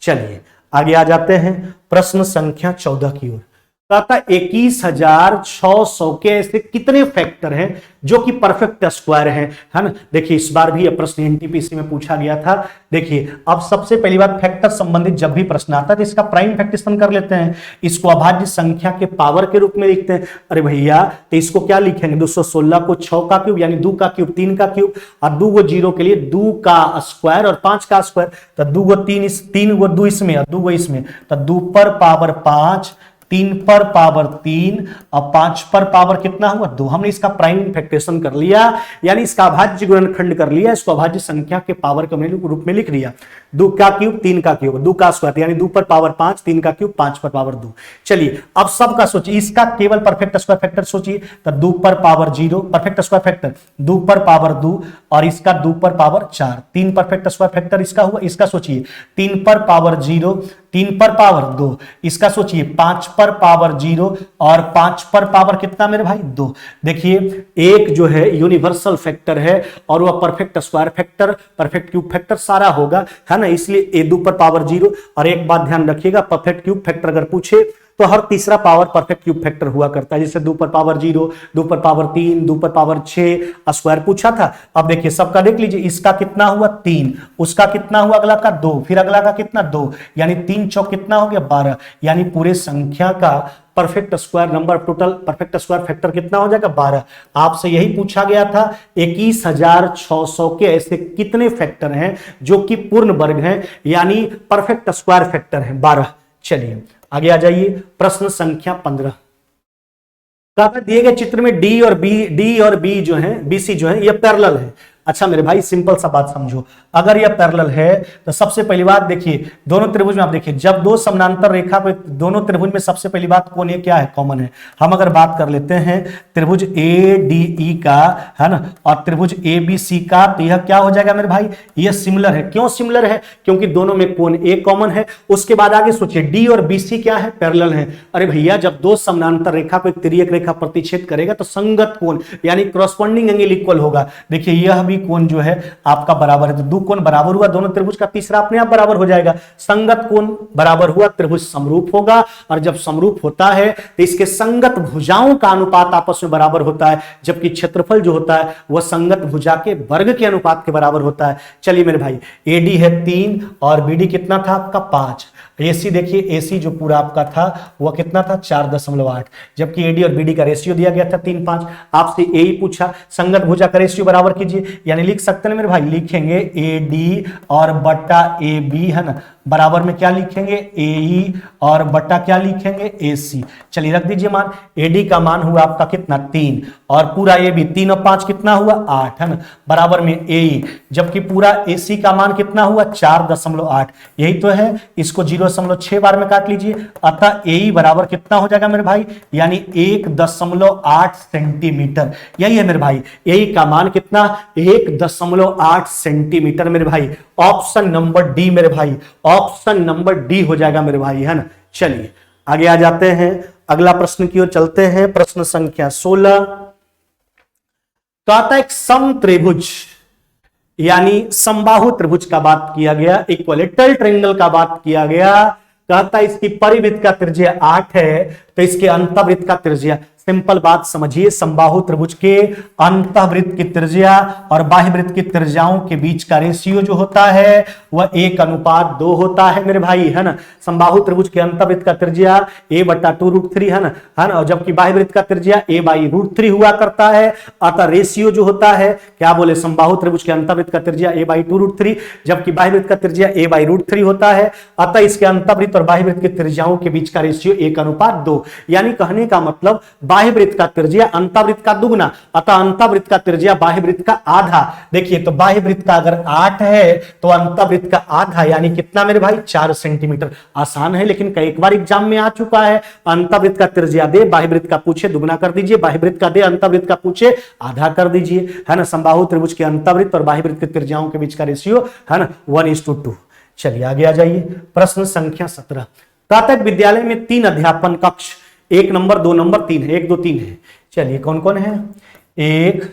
चलिए आगे आ जाते हैं प्रश्न संख्या 14 की ओर। कहता 21,600 के ऐसे कितने फैक्टर हैं जो कि परफेक्ट स्क्वायर हैं, है ना। देखिए इस बार भी यह प्रश्न एनटीपीसी में पूछा गया था। देखिए अब सबसे पहली बात फैक्टर संबंधित जब भी प्रश्न आता है तो इसका प्राइम फैक्टर्स कर लेते हैं, इसको अभाज्य संख्या के पावर के रूप में लिखते हैं। अरे भैया तो इसको क्या लिखेंगे 216 को 6 का क्यूब यानी 2 का क्यूब 3 का क्यूब, और 2 गो 0 के लिए 2 का स्क्वायर और 5 का स्क्वायर। तो 2 गो 3 गो 2 इसमें और 2 गो इसमें, तो 2 पर पावर 5, 3 पर पावर 3 और 5 पर पावर कितना हुआ 2। हमने इसका प्राइम फैक्टरेशन कर लिया, यानी इसका अभाज्य गुणनखंड कर लिया, इसको अभाज्य संख्या के पावर के रूप में लिख लिया। 2 का क्यूब 3 का क्यूब 2 का स्क्वायर, यानी 2 पर पावर 5, 3 का क्यूब 5 पर पावर 2। चलिए अब सबका सोचिए, इसका केवल परफेक्ट स्क्वायर फैक्टर सोचिए, तो 2 पर पावर 0 परफेक्ट स्क्वायर फैक्टर, 2 पर पावर 2 और इसका 2 पर पावर 4, 3 परफेक्ट स्क्वायर फैक्टर इसका हुआ। इसका सोचिए 3 पर पावर 0, 3 पर पावर 2, इसका सोचिए 5 पर पावर 0 और 5 पर पावर कितना मेरे भाई 2। देखिए एक जो है यूनिवर्सल फैक्टर है और वह perfect square factor, perfect cube factor सारा होगा, है ना। इसलिए ए 2 पर पावर 0। और एक बात ध्यान रखिएगा परफेक्ट क्यूब फैक्टर अगर पूछे तो हर तीसरा पावर परफेक्ट क्यूब फैक्टर हुआ करता है, जैसे 2 पर पावर 0, 2 पर पावर 3, 2 पर पावर 6 स्क्वायर पूछा था। अब देखिए सबका देख लीजिए, इसका कितना हुआ 3, उसका कितना हुआ अगला का 2, फिर अगला का कितना 2, यानी 3 चौक कितना हो गया 12, यानी पूरे संख्या का perfect square number total perfect square factor कितना हो जाएगा 12। आपसे यही पूछा गया था 21,600 के ऐसे कितने फैक्टर हैं जो कि पूर्ण वर्ग हैं, यानी परफेक्ट स्क्वायर फैक्टर हैं 12। चलिए आगे आ जाइए प्रश्न संख्या 15। दिए गए चित्र में डी और बी जो है बीसी जो है ये पैरेलल है। अच्छा मेरे भाई सिंपल सा बात समझो, अगर यह पैरेलल है तो सबसे पहली बात देखिए दोनों त्रिभुज में आप देखिए जब दो समानांतर रेखा पे दोनों त्रिभुज में सबसे पहली बात कौन है, क्या है, कॉमन है। हम अगर बात कर लेते हैं त्रिभुज ए डी ई का, है ना, और त्रिभुज ए बी सी का, तो यह क्या हो जाएगा मेरे भाई, यह सिमिलर है। क्यों सिमिलर है, क्योंकि दोनों में कोण ए कॉमन है। उसके बाद आगे सोचिए डी और बी सी क्या है, पैरेलल है। अरे भैया जब दो समानांतर रेखा को एक तिर्यक रेखा प्रतिच्छेद करेगा तो संगत कोण यानी करस्पॉन्डिंग एंगल इक्वल होगा। देखिए यह भी कोण जो है आपका बराबर है, तो दो कोण बराबर हुआ, दोनों त्रिभुज का तीसरा अपने आप बराबर हो जाएगा। संगत कोण बराबर हुआ, त्रिभुज समरूप होगा, और जब समरूप होता है तो इसके संगत भुजाओं का अनुपात आपस में बराबर होता है, जबकि क्षेत्रफल जो होता है वह संगत भुजा के वर्ग के अनुपात के बराबर होता है। चलिए मेरे भाई एडी है 3 और बीडी कितना था आपका 5। एसी देखिए, एसी जो पूरा आपका था वह कितना था 4.8, जबकि एडी और बीडी का रेशियो दिया गया था 3:5। आपसे ए ही पूछा, संगत भुजा का रेशियो बराबर कीजिए, यानी लिख सकते हैं मेरे भाई, लिखेंगे एडी और बटा ए बी, है ना, बराबर में क्या लिखेंगे ए और बटा क्या लिखेंगे AC। चलिए रख दीजिए मान, एडी का मान हुआ आपका कितना 3 और पूरा ए बी 3 और 5 कितना हुआ 8, है ना, बराबर में ए, जबकि पूरा AC का मान कितना हुआ 4.8, यही तो है। इसको 0.6 बार में काट लीजिए, अतः ए बराबर कितना हो जाएगा मेरे भाई, यानी 1.8 सेंटीमीटर। यही है मेरे भाई, ए का मान कितना 1.8 सेंटीमीटर मेरे भाई। ऑप्शन नंबर डी मेरे भाई, ऑप्शन नंबर डी हो जाएगा मेरे भाई, है ना। चलिए आगे आ जाते हैं, अगला प्रश्न की ओर चलते हैं, प्रश्न संख्या 16। तो आता है एक सम त्रिभुज यानी समबाहु त्रिभुज का बात किया गया, इक्विलैटरल ट्रायंगल का बात किया गया। कहता है इसकी परिवृत्त का त्रिज्या 8 है, तो इसके अंतःवृत्त का त्रिज्या, सिंपल बात समझिए, समबाहु त्रिभुज के अंतःवृत्त की त्रिज्या और बाह्यवृत्त की त्रिज्याओं के बीच का रेशियो जो होता है वह 1:2 होता है मेरे भाई, है ना। समबाहु त्रिभुज के अंतःवृत्त का त्रिज्या a/2√3 है ना, और जबकि बाह्यवृत्त का त्रिज्या a/√3 हुआ करता है। अतः रेशियो जो होता है, क्या बोले, समबाहु त्रिभुज के अंतःवृत्त का त्रिज्या a/2√3 जबकि बाह्यवृत्त का त्रिज्या a/√3 होता है। अतः इसके अंतःवृत्त और बाह्यवृत्त की त्रिज्याओं के बीच का रेशियो 1:2, यानी कहने का मतलब बाह्यवृत्त का त्रिज्या अंतःवृत्त का दुगना, अतः अंतःवृत्त का त्रिज्या बाह्यवृत्त का आधा। देखिए तो बाह्यवृत्त का अगर 8 है तो अंतःवृत्त का आधा यानी कितना मेरे भाई 4 सेंटीमीटर। आसान है लेकिन कई एक बार एग्जाम में आ चुका है। अंतःवृत्त का त्रिज्या दे, बाह्यवृत्त का पूछे दुगना कर दीजिए, बाह्यवृत्त का दे, अंतःवृत्त का पूछे आधा कर दीजिए, है ना। समबाहु त्रिभुज के अंतःवृत्त और बाह्यवृत्त की त्रिज्याओं के बीच का रेशियो, है ना, 1:2। चलिए आगे आ जाइए, प्रश्न संख्या 17। प्राथमिक विद्यालय में 3 अध्यापन कक्ष, 1 नंबर 2 नंबर 3 है, 1 2 3 है। चलिए कौन कौन है, 1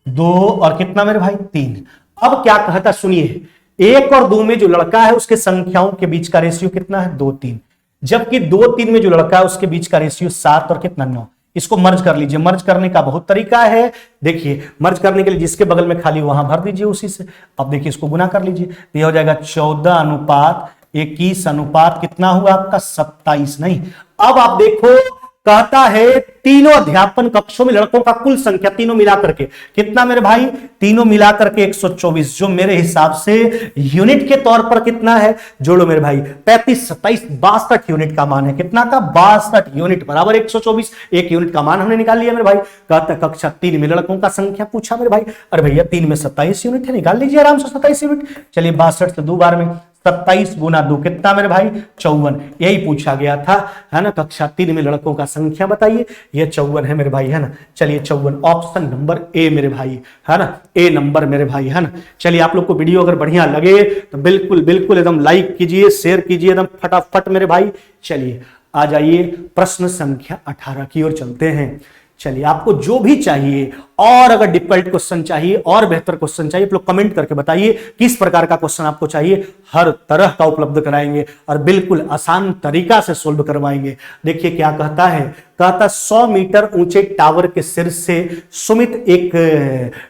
2 और कितना मेरे भाई 3। अब क्या कहता सुनिए, 1 और 2 में जो लड़का है उसके संख्याओं के बीच का रेशियो कितना है 2 3, जबकि 2 3 में जो लड़का है उसके बीच का रेशियो 7 और कितना 9। इसको मर्ज कर लीजिए, मर्ज करने का बहुत तरीका है। देखिए मर्ज करने के लिए जिसके बगल में खाली वहां भर दीजिए उसी से। अब देखिए इसको गुना कर लीजिए, तो यह हो जाएगा 14:21 कितना हुआ आपका 27। नहीं, अब आप देखो कहता है तीनों अध्यापन कक्षों में लड़कों का कुल संख्या तीनों मिलाकर के कितना मेरे भाई, तीनों मिलाकर के 124, जो मेरे हिसाब से यूनिट के तौर पर कितना है, जोड़ो मेरे भाई, 35 27 62 यूनिट का मान है। कितना का 62 यूनिट बराबर 124, 1 यूनिट का मान हमने निकाल लिया मेरे भाई। कहता कक्षा 3 में लड़कों का संख्या पूछा मेरे भाई। अरे भैया 3 में 27 यूनिट है, निकाल लीजिए आराम से 27 यूनिट। चलिए 62 से 2 बार में 27 गुना 2 कितना मेरे भाई 54, यही पूछा गया था, है ना। कक्षा 3 में लड़कों का संख्या बताइए, ये 54 है मेरे भाई, है ना। चलिए 54 ऑप्शन नंबर ए मेरे भाई, है ना, ए नंबर मेरे भाई, है ना। चलिए आप लोग को वीडियो अगर बढ़िया लगे तो बिल्कुल बिल्कुल एकदम लाइक कीजिए, शेयर कीजिए एकदम फटाफट मेरे भाई। चलिए आ जाइए प्रश्न संख्या 18 की ओर चलते हैं। चलिए आपको जो भी चाहिए और अगर डिफिकल्ट क्वेश्चन चाहिए और बेहतर क्वेश्चन चाहिए, आप लोग कमेंट करके बताइए किस प्रकार का क्वेश्चन आपको चाहिए, हर तरह का उपलब्ध कराएंगे और बिल्कुल आसान तरीका से सोल्व करवाएंगे। देखिए क्या कहता है, कहता 100 मीटर ऊंचे टावर के सिर से सुमित एक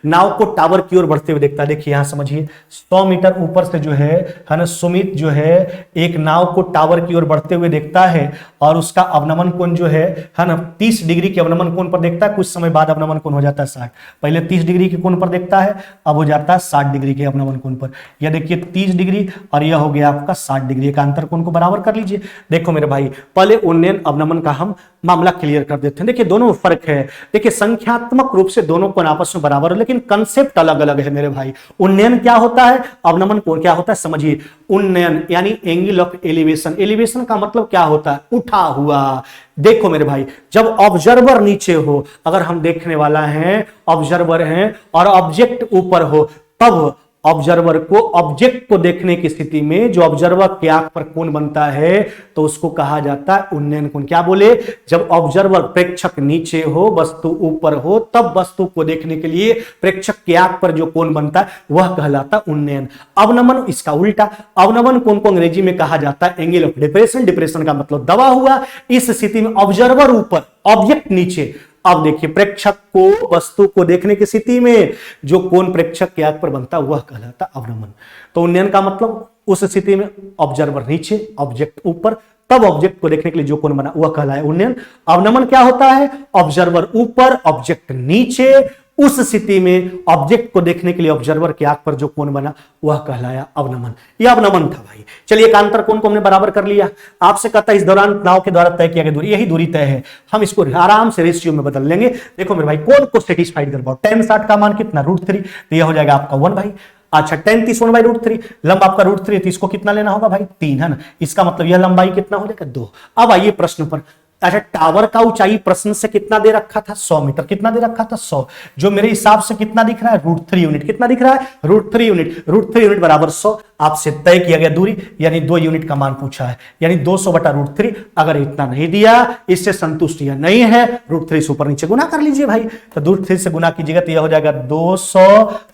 नाव को टावर की ओर बढ़ते हुए देखता है। देखिए यहां समझिए, 100 मीटर ऊपर से जो है ना, सुमित जो है एक नाव को टावर की ओर बढ़ते हुए देखता है और उसका अवनमन कोण जो है ना 30 डिग्री के अवनमन कोण पर देखता है। कुछ समय बाद अवनमन कोण हो जाता है 60। पहले 30 डिग्री के कोण पर देखता है, अब हो जाता है 60 डिग्री के अवनमन कोण पर। यह देखिए 30 डिग्री और यह हो गया आपका 60 डिग्री का अंतर कोण को बराबर कर लीजिए। देखो मेरे भाई, पहले उन्नयन अवनमन का हम मामला क्लियर कर देते हैं। देखिए दोनों में फर्क है। देखिए संख्यात्मक रूप से दोनों कोण आपस में बराबर है, लेकिन कंसेप्ट अलग अलग है मेरे भाई। उन्नयन क्या होता है, अवनमन कोण क्या होता है, समझिए। उन्नयन यानी एंगल ऑफ एलिवेशन। एलिवेशन का मतलब क्या होता है, उठा हुआ। देखो मेरे भाई, जब ऑब्जर्वर नीचे हो, अगर हम देखने वाला है, ऑब्जर्वर है और ऑब्जेक्ट ऊपर हो, तब ऑब्जर्वर को ऑब्जेक्ट को देखने की स्थिति में जो ऑब्जर्वर की आंख पर कोण बनता है तो उसको कहा जाता है उन्नयन कोण। क्या बोले, जब ऑब्जर्वर प्रेक्षक नीचे हो, वस्तु ऊपर हो, तब वस्तु को देखने के लिए प्रेक्षक की आंख पर जो कोण बनता है वह कहलाता है उन्नयन। अवनमन इसका उल्टा। अवनमन कोण को अंग्रेजी में कहा जाता है एंगल ऑफ डिप्रेशन। डिप्रेशन का मतलब दबा हुआ। इस स्थिति में ऑब्जर्वर ऊपर, ऑब्जेक्ट नीचे। अब देखिए, प्रेक्षक को वस्तु को देखने की स्थिति में जो कोण प्रेक्षक की आंख पर बनता है वह कहलाता अवनमन। तो उन्नयन का मतलब उस स्थिति में ऑब्जर्वर नीचे, ऑब्जेक्ट ऊपर, तब ऑब्जेक्ट को देखने के लिए जो कोण बना वह कहलाए उन्नयन। अवनमन क्या होता है, ऑब्जर्वर ऊपर, ऑब्जेक्ट नीचे, उस स्थिति में ऑब्जेक्ट को देखने के लिए ऑब्जर्वर की आंख पर जो कोण बना वह कहलाया अवनमन। यह अवनमन था भाई। चलिए, एक अंतर कोण को हमने बराबर कर लिया। आपसे कहता है इस दौरान नाव के द्वारा तय किया गया दूरी, यही दूरी तय है, हम इसको आराम से रेशियो में बदल लेंगे। देखो मेरे भाई, कोण को सेटिस्फाइड कर पाओ। tan 60 का मान कितना, √3, तो यह हो जाएगा आपका 1 भाई। अच्छा, tan 30 1/√3, लंब आपका √3 है, तो इसको कितना लेना होगा भाई, 3 है ना। इसका मतलब यह लंबाई कितना हो जाएगा, 2। अब आइए प्रश्न पर। अच्छा, टावर का ऊंचाई प्रश्न से कितना दे रखा था, 100 मीटर। कितना दे रखा था, 100। जो मेरे हिसाब से कितना दिख रहा है, √3 यूनिट। कितना दिख रहा है, √3 यूनिट। √3 यूनिट बराबर 100। आपसे तय किया गया दूरी यानी 2 यूनिट का मान पूछा है, यानी 200/√3। अगर इतना नहीं दिया, इससे संतुष्ट या नहीं है, √3 से ऊपर नीचे गुना कर लीजिए भाई। तो √3 से गुना कीजिएगा तो यह हो जाएगा 200,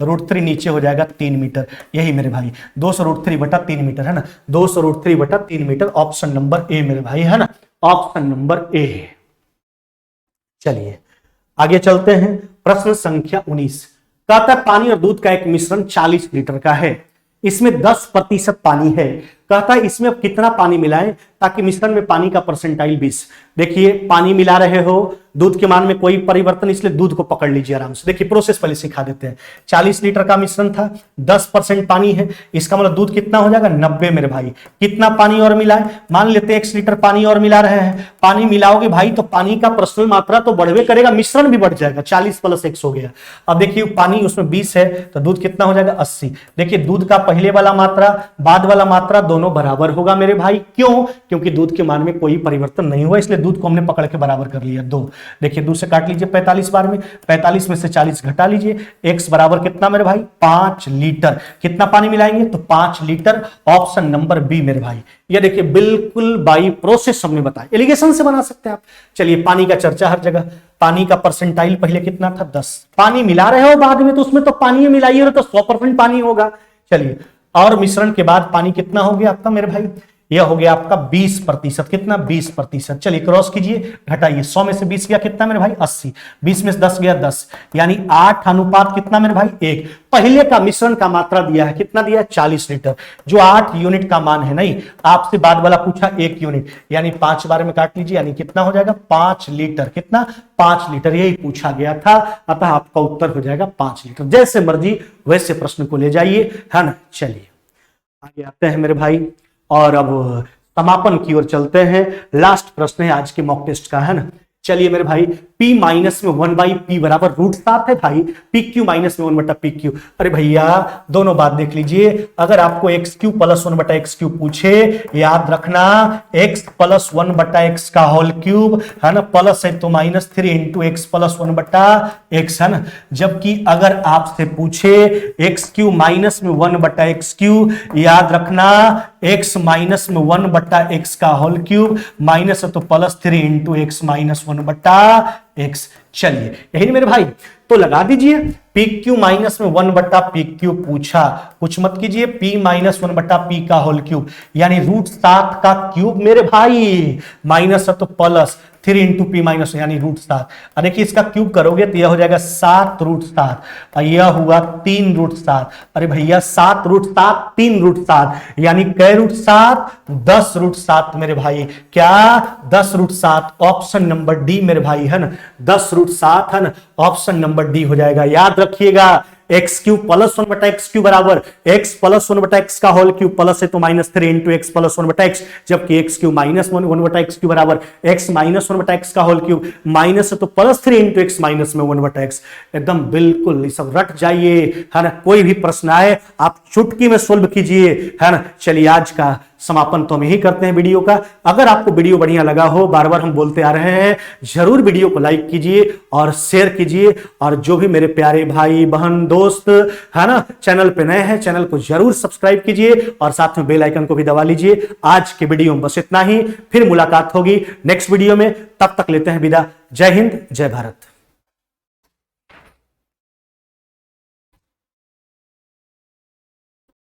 √3 नीचे हो जाएगा 3 मीटर। यही मेरे भाई 200√3/3 मीटर है ना। 200√3/3 मीटर, ऑप्शन नंबर ए मेरे भाई, है ना, ऑप्शन नंबर ए। चलिए आगे चलते हैं। प्रश्न संख्या 19 कहता है पानी और दूध का एक मिश्रण 40 लीटर का है, इसमें 10% पानी है। कहता है इसमें अब कितना पानी मिलाएं ताकि मिश्रण में पानी का परसेंटाइल 20। देखिए, पानी मिला रहे हो, दूध के मान में कोई परिवर्तन, इसलिए दूध को पकड़ लीजिए आराम से। देखिए प्रोसेस पहले सिखा देते हैं। 40 लीटर का मिश्रण था, 10% पानी है, इसका मतलब दूध कितना हो जाएगा, 90 मेरे भाई। कितना पानी और मिलाए, मान लेते हैं 1 लीटर पानी और मिला रहे हैं। पानी मिलाओगे भाई तो पानी का पर्सनल मात्रा तो बढ़वे करेगा, मिश्रण भी बढ़ जाएगा। 40 + 1 हो गया। अब देखिए पानी उसमें 20 है तो दूध कितना हो जाएगा, 80। देखिए दूध का पहले वाला मात्रा, बाद वाला मात्रा दोनों बराबर होगा मेरे भाई। क्यों, क्योंकि दूध के मान में कोई परिवर्तन नहीं हुआ, इसलिए दूध को हमने पकड़ के बराबर कर लिया 2। देखिए 2 से काट लीजिए 45 बार में, 45 में से 40 घटा लीजिए। x बराबर कितना मेरे भाई, 5 लीटर। कितना पानी मिलाएंगे तो 5 लीटर, ऑप्शन नंबर बी मेरे भाई। ये देखिए बिल्कुल बाई प्रोसेस हमने बताया, एलिगेशन से बना सकते हैं आप। चलिए, पानी का चर्चा हर जगह। पानी का परसेंटाइल पहले कितना था, 10। पानी मिला रहे हो बाद में तो उसमें तो पानी मिलाइए तो 100% पानी होगा। चलिए, और मिश्रण के बाद पानी कितना हो गया आपका मेरे भाई, यह हो गया आपका 20%। कितना, 20%। चलिए क्रॉस कीजिए, घटाइए। 100 में से 20 गया कितना मेरे भाई, 80। 20 में से 10 गया 10, यानी 8 अनुपात कितना मेरे भाई, 1। पहले का मिश्रण का मात्रा दिया है, कितना दिया है, 40 लीटर, जो 8 यूनिट का मान है। नहीं, आपसे बाद वाला पूछा 1 यूनिट, यानी 5 बार में काट लीजिए, यानी कितना हो जाएगा, 5 लीटर। कितना, 5 लीटर, यही पूछा गया था। अतः आपका उत्तर हो जाएगा 5 लीटर। जैसे मर्जी वैसे प्रश्न को ले जाइए, है ना। चलिए आगे आते हैं मेरे भाई, और अब समापन की ओर चलते हैं। लास्ट प्रश्न है आज के मॉक टेस्ट का, है ना। चलिए मेरे भाई, P माइनस में 1/P बराबर √7 है भाई। PQ माइनस में 1/PQ। अरे भैया दोनों बात देख लीजिए। अगर आपको XQ + 1/XQ पूछे, याद रखना x + 1/x का होल क्यूब, है ना, प्लस है तो -3 × x + 1/x, है ना। जबकि अगर आपसे पूछे XQ माइनस में 1/XQ, याद रखना x माइनस में 1/x का होल क्यूब, माइनस है तो +3 × x - 1/x। चलिए यही मेरे भाई, तो लगा दीजिए। PQ माइनस में 1/PQ पूछा, कुछ मत कीजिए, P माइनस 1/P का होल क्यूब, यानी √7 का क्यूब मेरे भाई, माइनस है तो +3 × P माइनस, यानी √7। देखिए इसका क्यूब करोगे तो यह हो जाएगा 7√7, और यह हुआ 3√7। अरे भैया 7√7 3√7, यानी कै √7, 10√7 मेरे भाई। क्या, 10√7, ऑप्शन नंबर डी मेरे भाई, है ना, 10√7, है ना, ऑप्शन नंबर डी हो जाएगा। याद रखिएगा एक्स क्यूब प्लस 1 बटा एक्स क्यूब बराबर एक्स प्लस 1 बटा एक्स का होल क्यूब प्लस है तो -3 इंटू एक्स प्लस 1 बटा एक्स, जबकि एक्स क्यूब माइनस 1 बटा एक्स क्यूब बराबर एक्स माइनस 1 बटा एक्स का होल क्यूब माइनस है तो +3 इंटू एक्स माइनस में 1 बटा एक्स। एकदम बिल्कुल ये सब रट जाइए, है ना। कोई भी प्रश्न आए आप चुटकी में सोल्व कीजिए, है ना। चलिए आज का समापन तो हम यही करते हैं वीडियो का। अगर आपको वीडियो बढ़िया लगा हो, बार बार हम बोलते आ रहे हैं, जरूर वीडियो को लाइक कीजिए और शेयर कीजिए। और जो भी मेरे प्यारे भाई बहन दोस्त, है ना, चैनल पे नए हैं, चैनल को जरूर सब्सक्राइब कीजिए और साथ में बेल आइकन को भी दबा लीजिए। आज के वीडियो में बस इतना ही, फिर मुलाकात होगी नेक्स्ट वीडियो में। तब तक लेते हैं विदा। जय हिंद, जय भारत।